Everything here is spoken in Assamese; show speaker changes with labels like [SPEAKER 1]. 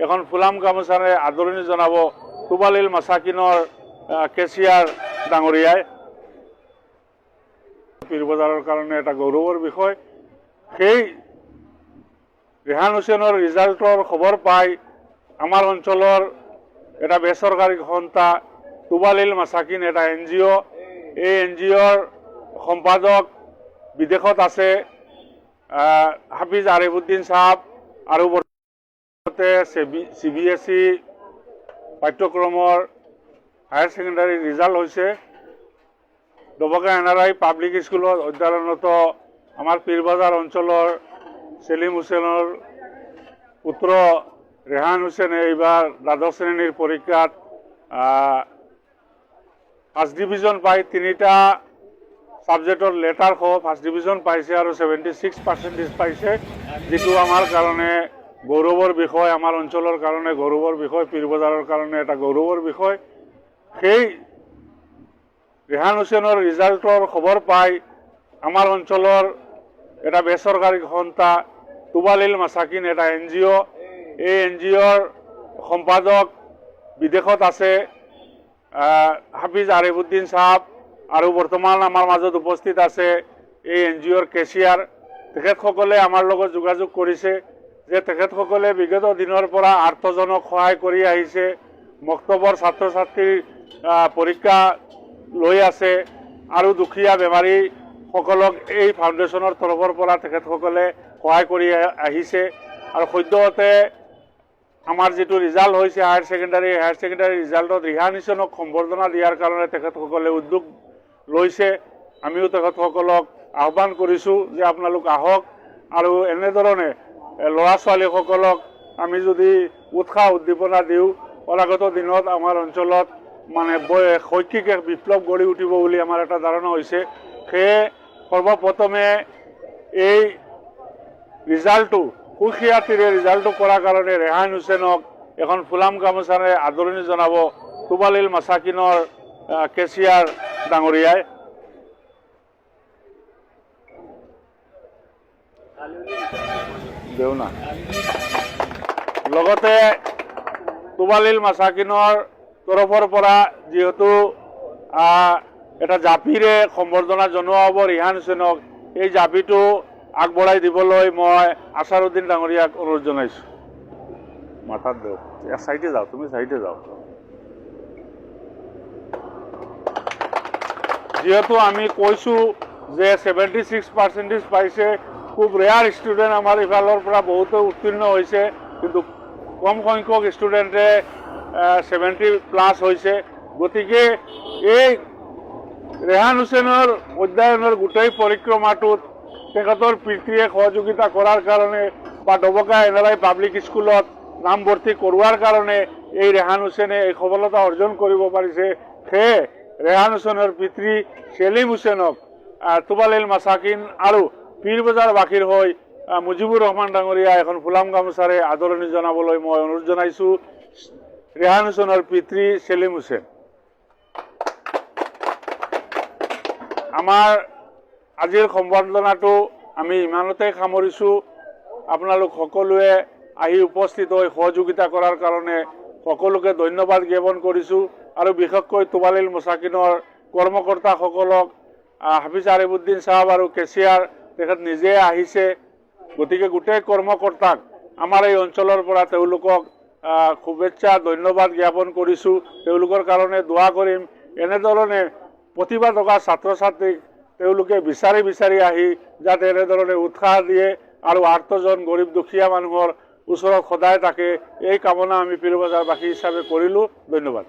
[SPEAKER 1] এখন ফুলাম গামোচাৰে আদৰণি জনাব তুবালিল মাছাকিনৰ কেচিয়াৰ ডাঙৰীয়াই। পীৰ বজাৰৰ কাৰণে এটা গৌৰৱৰ বিষয়। সেই ৰেহান হুছেইনৰ ৰিজাল্টৰ খবৰ পাই আমাৰ অঞ্চলৰ এটা বেচৰকাৰী সংস্থা তুবালিল মাছাকিন এটা NGO, এই NGOৰ সম্পাদক বিদেশত আছে হাফিজ আৰিফুদ্দিন চাহাব আৰু বৰ্তমানে CBSE পাঠ্যক্ৰমৰ হায়াৰ ছেকেণ্ডাৰী ৰিজাল্ট হৈছে। ডবকা NRI পাব্লিক স্কুলত অধ্যয়নৰত আমাৰ পীৰবজাৰ অঞ্চলৰ সেলিম হুছেইনৰ পুত্ৰ ৰেহান হুছেইনে এইবাৰ দ্বাদশ শ্ৰেণীৰ পৰীক্ষাত ফাৰ্ষ্ট ডিভিজন পাই 3টা সাবজেক্টৰ লেটাৰ সহ ফাৰ্ষ্ট ডিভিজন পাইছে আৰু 76% পাইছে, যিটো আমাৰ কাৰণে গৌৰৱৰ বিষয়, আমাৰ অঞ্চলৰ কাৰণে গৌৰৱৰ বিষয়, পীৰবজাৰৰ কাৰণে এটা গৌৰৱৰ বিষয়। সেই ৰেহান হুছেইনৰ ৰিজাল্টৰ খবৰ পাই আমাৰ অঞ্চলৰ এটা বেচৰকাৰী সংস্থা তুবালিল মাছাকিন এটা NGO, এই NGOৰ সম্পাদক বিদেশত আছে হাফিজ আৰিফুদ্দিন চাহাব আৰু বৰ্তমান আমাৰ মাজত উপস্থিত আছে এই NGOৰ কেচিয়াৰ। তেখেতসকলে আমাৰ লগত যোগাযোগ কৰিছে যে তেখেতসকলে বিগত দিনৰ পৰা আৰ্থজনক সহায় কৰি আহিছে, মক্তবৰ ছাত্ৰ ছাত্ৰীৰ পৰীক্ষা লৈ আছে আৰু দুখীয়া বেমাৰীসকলক এই ফাউণ্ডেশ্যনৰ তৰফৰ পৰা তেখেতসকলে সহায় কৰি আহিছে। আৰু সদ্যহতে আমাৰ যিটো ৰিজাল্ট হৈছে হায়াৰ ছেকেণ্ডাৰী ৰিজাল্টত ৰেহান হুছেইনক সম্বৰ্ধনা দিয়াৰ কাৰণে তেখেতসকলে উদ্যোগ লৈছে। আমিও তেখেতসকলক আহ্বান কৰিছোঁ যে আপোনালোক আহক আৰু এনেধৰণে ল'ৰা ছোৱালীসকলক আমি যদি উৎসাহ উদ্দীপনা দিওঁ, অনাগত দিনত আমাৰ অঞ্চলত মানে শৈক্ষিক এক বিপ্লৱ গঢ়ি উঠিব বুলি আমাৰ এটা ধাৰণা হৈছে। সেয়ে সৰ্বপ্ৰথমে এই ৰিজাল্টটো সুখ্যাতিৰে ৰিজাল্টটো কৰাৰ কাৰণে ৰেহান হুছেইনক এখন ফুলাম গামোচাৰে আদৰণি জনাব তুবালিল মাছাকিনৰ কেচিয়াৰ ডাঙৰীয়াই। দেউনা লগতে তুবালিল মাছাকিনৰ তৰফৰ পৰা যিহেতু এটা জাপিৰে সম্বৰ্ধনা জনোৱা হ'ব ৰেহান হুছেইনক, এই জাপিটো আগবঢ়াই দিবলৈ মই আছাৰুদ্দিন ডাঙৰীয়াক অনুৰোধ জনাইছোঁ। মাথাত দেও, চাইডে যাও, তুমি চাইডে যাও। যেহেতু আমি কৈছোঁ যে 76% পাইছে, খুব ৰেয়াৰ ষ্টুডেণ্ট আমাৰ ইফালৰ পৰা বহুতো উত্তীৰ্ণ হৈছে, কিন্তু কম সংখ্যক ষ্টুডেণ্টে 70+ হৈছে। গতিকে এই ৰেহান হুছেইনৰ অধ্যয়নৰ গোটেই পৰিক্ৰমাটোত তেখেতৰ পিতৃয়ে সহযোগিতা কৰাৰ কাৰণে বা ডবকা NRI পাব্লিক স্কুলত নামভৰ্তি কৰোৱাৰ কাৰণে এই ৰেহান হুছেইনে এই সফলতা অৰ্জন কৰিব পাৰিছে। সেয়ে ৰেহান হুছেইনৰ পিতৃ সেলিম হুছেইনক তুবালিল মাছাকিন আৰু পীৰবজাৰবাসীৰ হৈ মুজিবুৰ ৰহমান ডাঙৰীয়া এখন ফুলাম গামোচাৰে আদৰণি জনাবলৈ মই অনুৰোধ জনাইছোঁ ৰেহান হুছেইনৰ পিতৃ সেলিম হুছেইন। আমাৰ আজিৰ সম্বৰ্ধনাটো আমি ইমানতে সামৰিছোঁ। আপোনালোক সকলোৱে আহি উপস্থিত হৈ সহযোগিতা কৰাৰ কাৰণে সকলোকে ধন্যবাদ জ্ঞাপন কৰিছোঁ আৰু বিশেষকৈ তুবালিল মাছাকিনৰ কৰ্মকৰ্তাসকলক হাফিজ আৰিফুদ্দিন চাহাব আৰু কেচিয়াৰ তেখেত নিজে আহিছে। গতিকে গোটেই কৰ্মকৰ্তাক আমাৰ এই অঞ্চলৰ পৰা তেওঁলোকক শুভেচ্ছা ধন্যবাদ জ্ঞাপন কৰিছোঁ। তেওঁলোকৰ কাৰণে দোৱা কৰিম, এনেধৰণে প্ৰতিভা থকা ছাত্ৰ ছাত্ৰীক তেওঁলোকে বিচাৰি আহি যাতে এনেধৰণে উৎসাহ দিয়ে আৰু আৰ্থজন গৰীব দুখীয়া মানুহৰ ওচৰত সদায় থাকে, এই কামনা আমি পীৰবজাৰবাসী হিচাপে কৰিলোঁ। ধন্যবাদ।